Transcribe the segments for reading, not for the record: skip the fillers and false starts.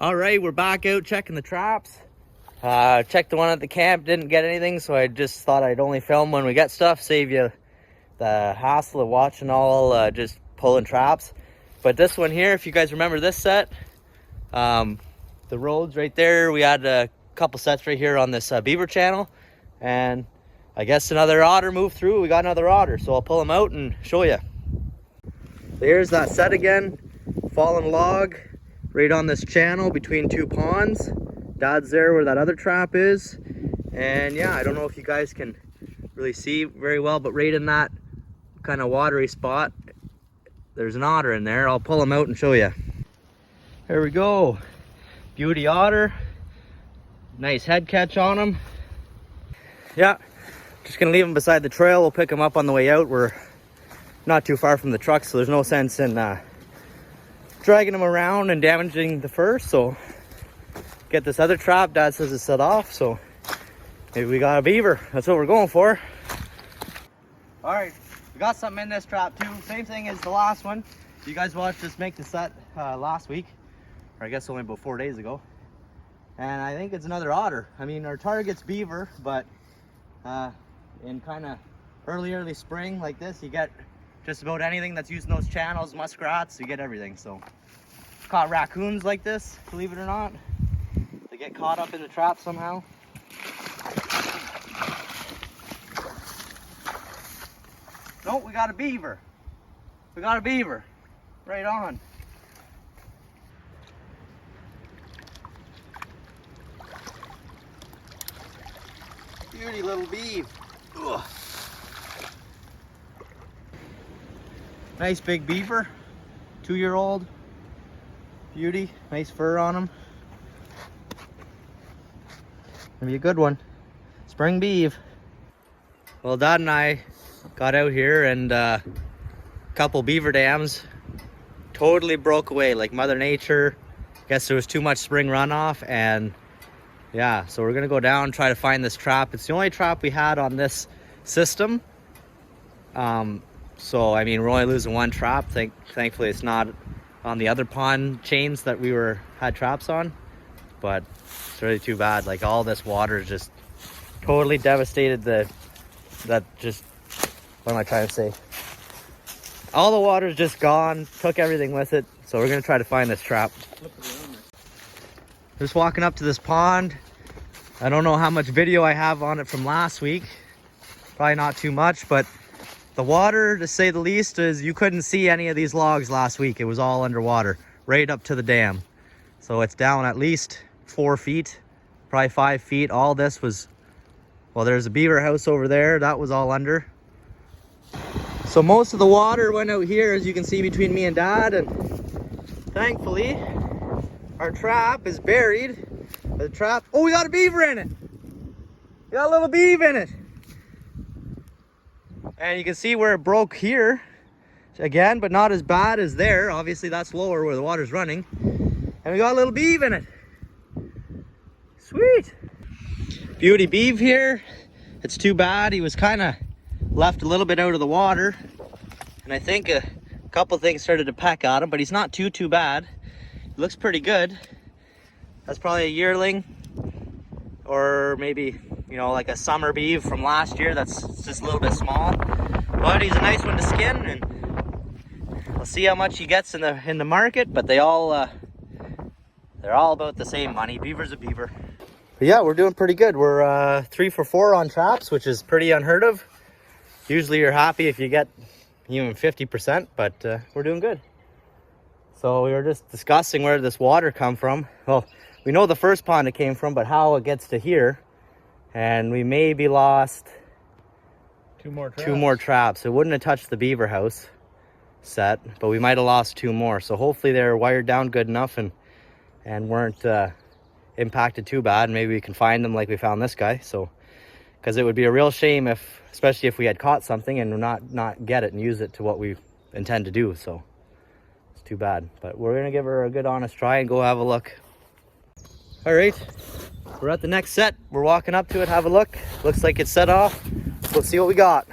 All right, we're back out checking the traps. Checked the one at the camp, didn't get anything, so I just thought I'd only film when we get stuff, save you the hassle of watching all just pulling traps. But this one here, if you guys remember this set, the roads right there, we had a couple sets right here on this beaver channel, and I guess another otter moved through. We got another otter, so I'll pull him out and show you. So here's that set again, fallen log. Right on this channel between two ponds. Dad's there where that other trap is. And yeah, I don't know if you guys can really see very well, but right in that kind of watery spot, there's an otter in there. I'll pull him out and show you. There we go. Beauty otter. Nice head catch on him. Yeah, just gonna leave him beside the trail. We'll pick him up on the way out. We're not too far from the truck, so there's no sense in dragging them around and damaging the fur. So get this other trap. Dad says it's set off, so maybe we got a beaver. That's what we're going for. All right, we got something in this trap too. Same thing as the last one. You guys watched us make the set last week, or I guess only about 4 days ago, and I think it's another otter. I mean, our target's beaver, but in kind of early spring like this, you get just about anything that's using those channels, muskrats, you get everything. So caught raccoons like this, believe it or not. They get caught up in the trap somehow. Nope, we got a beaver. We got a beaver. Right on. Beauty little beaver. Ugh. Nice big beaver, 2-year-old, beauty, nice fur on him. Gonna be a good one. Spring beeve. Well, Dad and I got out here and a couple beaver dams totally broke away, like Mother Nature. Guess there was too much spring runoff, and yeah, so we're gonna go down and try to find this trap. It's the only trap we had on this system. So, I mean, we're only losing one trap. Thankfully, it's not on the other pond chains that we had traps on. But it's really too bad. Like, all this water just totally devastated what am I trying to say? All the water's just gone, took everything with it. So we're gonna try to find this trap. Just walking up to this pond. I don't know how much video I have on it from last week. Probably not too much, but the water, to say the least, is you couldn't see any of these logs last week. It was all underwater, right up to the dam. So it's down at least 4 feet, probably 5 feet. All this was, well, there's a beaver house over there. That was all under. So most of the water went out here, as you can see between me and Dad. And thankfully, our trap is buried. The trap, oh, we got a beaver in it. We got a little beaver in it. And you can see where it broke here again, but not as bad as there. Obviously that's lower where the water's running. And we got a little beaver in it. Sweet. Beauty beaver here. It's too bad he was kind of left a little bit out of the water. And I think a couple things started to peck at him, but he's not too bad. He looks pretty good. That's probably a yearling, or maybe, you know, like a summer beaver from last year that's just a little bit small. But he's a nice one to skin, and we'll see how much he gets in the market. But they're all about the same money. Beaver's a beaver. But yeah, we're doing pretty good. We're 3 for 4 on traps, which is pretty unheard of. Usually you're happy if you get even 50%, but we're doing good. So we were just discussing where this water come from. Well, we know the first pond it came from, but how it gets to here. And we maybe lost two more traps. It wouldn't have touched the beaver house set, but we might have lost 2 more. So hopefully they're wired down good enough and weren't impacted too bad. Maybe we can find them like we found this guy. So, because it would be a real shame especially if we had caught something and not get it and use it to what we intend to do. So it's too bad, but we're gonna give her a good honest try and go have a look. All right, we're at the next set. We're walking up to it, have a look. Looks like it's set off. Let's see what we got.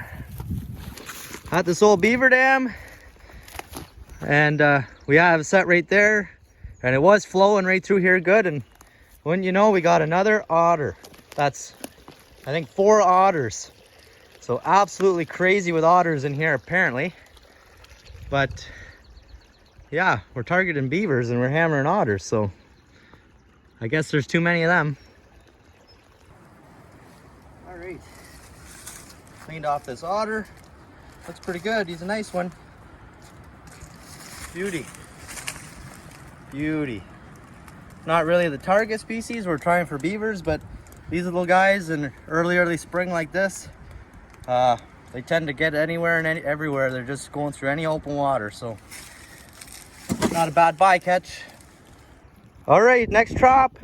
At this old beaver dam, and we have a set right there. And it was flowing right through here good, and wouldn't you know, we got another otter. That's, I think, 4 otters. So absolutely crazy with otters in here apparently. But yeah, we're targeting beavers and we're hammering otters, so I guess there's too many of them. All right, cleaned off this otter. Looks pretty good. He's a nice one. Beauty. Beauty. Not really the target species. We're trying for beavers, but these little guys in early spring like this, they tend to get anywhere and everywhere. They're just going through any open water, so not a bad bycatch. All right, next trap.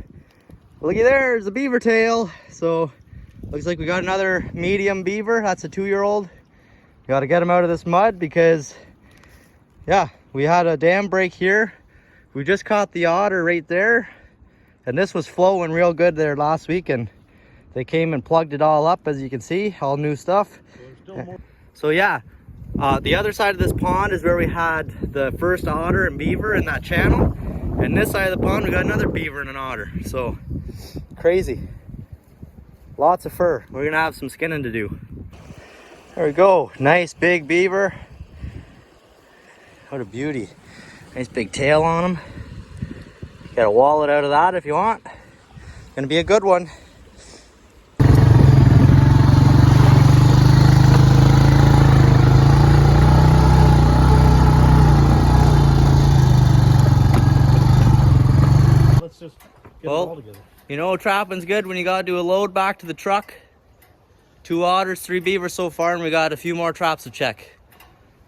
Looky there, there's a beaver tail. So looks like we got another medium beaver. That's a 2-year-old. Got to get him out of this mud because, yeah, we had a dam break here. We just caught the otter right there, and this was flowing real good there last week, and they came and plugged it all up, as you can see, all new stuff. So yeah, the other side of this pond is where we had the first otter and beaver in that channel, and this side of the pond we got another beaver and an otter. So crazy, lots of fur. We're gonna have some skinning to do. There we go, nice big beaver. What a beauty. Nice big tail on him. You got a wallet out of that if you want. Gonna be a good one. Let's just get it all together. You know, trapping's good when you gotta do a load back to the truck. 2 otters, 3 beavers so far, and we got a few more traps to check.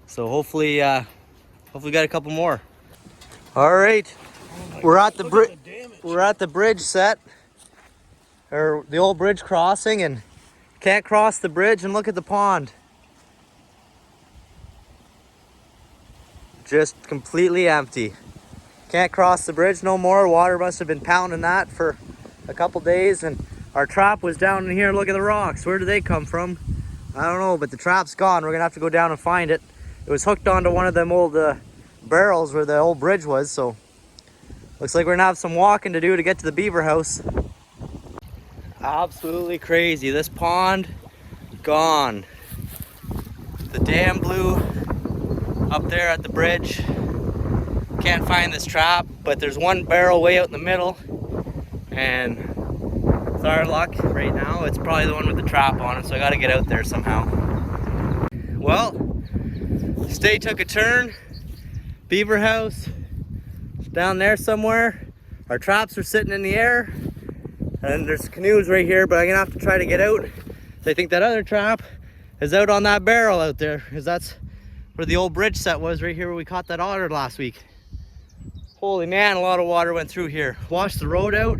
So hopefully get a couple more. All right, we're at the bridge. We're at the bridge set, or the old bridge crossing, and can't cross the bridge. And look at the pond, just completely empty. Can't cross the bridge no more. Water must have been pounding that for a couple days, and our trap was down in here. Look at the rocks. Where did they come from? I don't know, but the trap's gone. We're gonna have to go down and find it. It was hooked onto one of them old barrels where the old bridge was, so looks like we're gonna have some walking to do to get to the beaver house. Absolutely crazy. This pond gone. The dam blew up there at the bridge. Can't find this trap, but there's one barrel way out in the middle, and with our luck right now, it's probably the one with the trap on it, so I gotta get out there somehow. Well, this day took a turn. Beaver house is down there somewhere. Our traps are sitting in the air, and there's canoes right here, but I'm gonna have to try to get out. I think that other trap is out on that barrel out there, because that's where the old bridge set was, right here where we caught that otter last week. Holy man, a lot of water went through here. Washed the road out.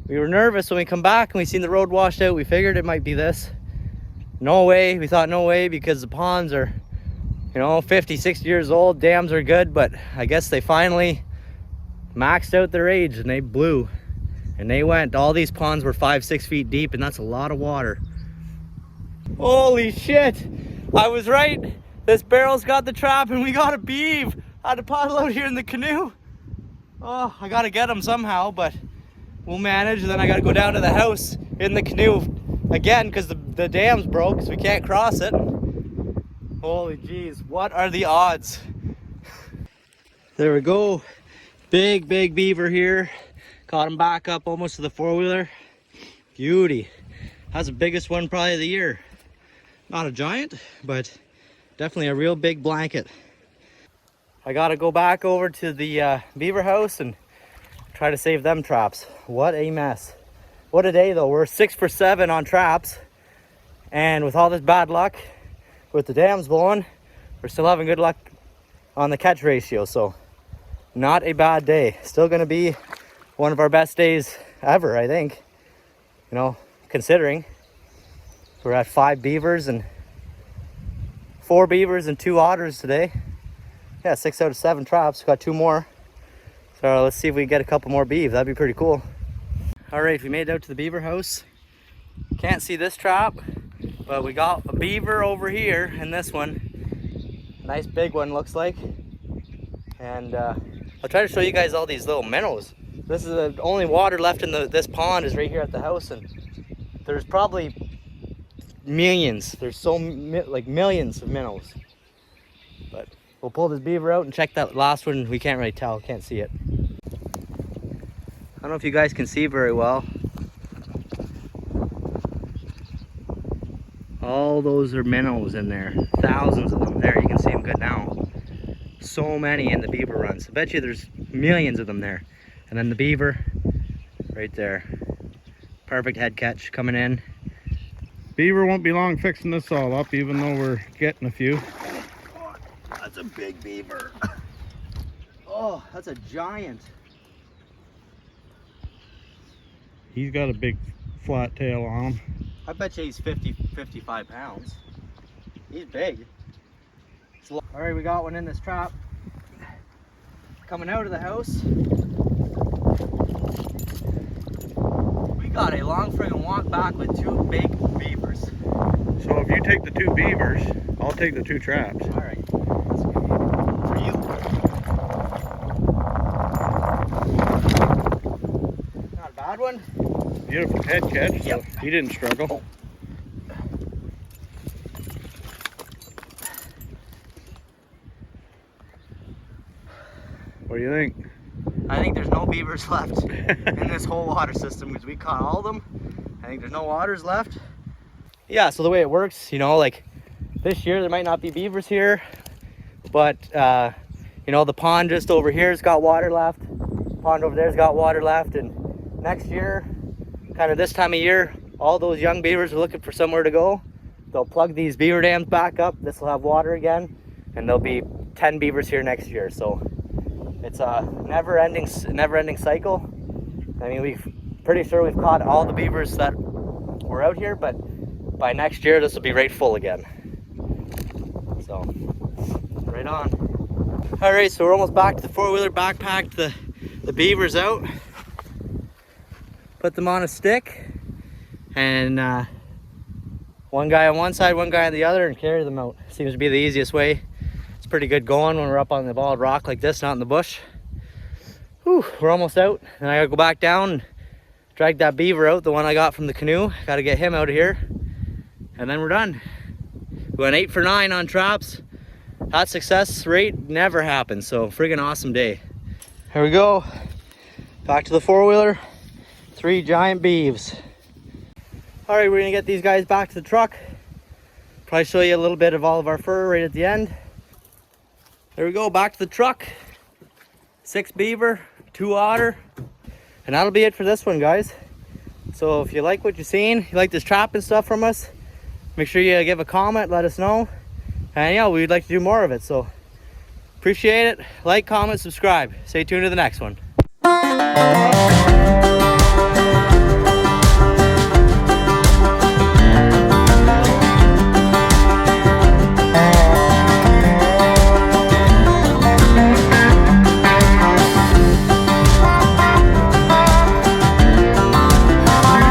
We were nervous when we come back and we seen the road washed out. We figured it might be this. No way, we thought no way, because the ponds are, you know, 50, 60 years old. Dams are good, but I guess they finally maxed out their age and they blew. And they went, all these ponds were 5, 6 feet deep, and that's a lot of water. Holy shit, I was right. This barrel's got the trap and we got a beeve. I had to paddle out here in the canoe. Oh, I gotta get him somehow, but we'll manage. And then I gotta go down to the house in the canoe again because the dam's broke, so we can't cross it. Holy jeez, what are the odds? There we go. Big beaver here. Caught him back up almost to the 4-wheeler. Beauty. That's the biggest one probably of the year. Not a giant, but definitely a real big blanket. I gotta go back over to the beaver house and try to save them traps. What a mess. What a day though. We're 6 for 7 on traps, and with all this bad luck with the dams blowing, we're still having good luck on the catch ratio, so not a bad day. Still gonna be one of our best days ever, I think, you know, considering we're at 5 beavers and 4 beavers and 2 otters today. Yeah, 6 out of 7 traps. Got 2 more. So let's see if we can get a couple more beeve. That'd be pretty cool. All right, we made it out to the beaver house. Can't see this trap, but we got a beaver over here in this one. Nice big one, looks like. And I'll try to show you guys all these little minnows. This is the only water left in this pond is right here at the house, and there's probably millions. There's like millions of minnows. But we'll pull this beaver out and check that last one. We can't really tell, can't see it. I don't know if you guys can see very well. All those are minnows in there. Thousands of them. There, you can see them good now. So many in the beaver runs. I bet you there's millions of them there. And then the beaver right there. Perfect head catch coming in. Beaver won't be long fixing this all up, even though we're getting a few. Oh, that's a big beaver. Oh, that's a giant. He's got a big flat tail on him. I bet you he's 55 pounds. He's big. All right, we got one in this trap. Coming out of the house. We got a long friggin' walk back with 2 big beavers. So if you take the 2 beavers, I'll take the 2 traps. All right, that's good for you. Not a bad one. Beautiful head catch, so Yep. he didn't struggle. Oh. What do you think? I think there's no beavers left in this whole water system because we caught all of them. I think there's no waters left. Yeah, so the way it works, you know, like this year there might not be beavers here, but you know, the pond just over here's got water left. Pond over there's got water left, and next year, kind of this time of year, all those young beavers are looking for somewhere to go. They'll plug these beaver dams back up. This will have water again, and there'll be 10 beavers here next year. So it's a never-ending cycle. I mean, we've pretty sure we've caught all the beavers that were out here, but by next year this will be right full again. So right on. All right, so we're almost back to the 4-wheeler. Backpacked the beavers out, put them on a stick, and one guy on one side, one guy on the other, and carry them out. Seems to be the easiest way. It's pretty good going when we're up on the bald rock like this, not in the bush. Whew, we're almost out, and I gotta go back down and drag that beaver out, the one I got from the canoe. Gotta get him out of here, and then we're done. We went 8 for 9 on traps. That success rate never happens, so friggin' awesome day. Here we go, back to the 4-wheeler. 3 giant beeves. All right, we're gonna get these guys back to the truck. Probably show you a little bit of all of our fur right at the end. There we go, back to the truck. 6 beaver, 2 otter, and that'll be it for this one, guys. So if you like what you're seeing, you like this trapping stuff from us, make sure you give a comment, let us know. And yeah, we'd like to do more of it, so appreciate it. Like, comment, subscribe. Stay tuned to the next one.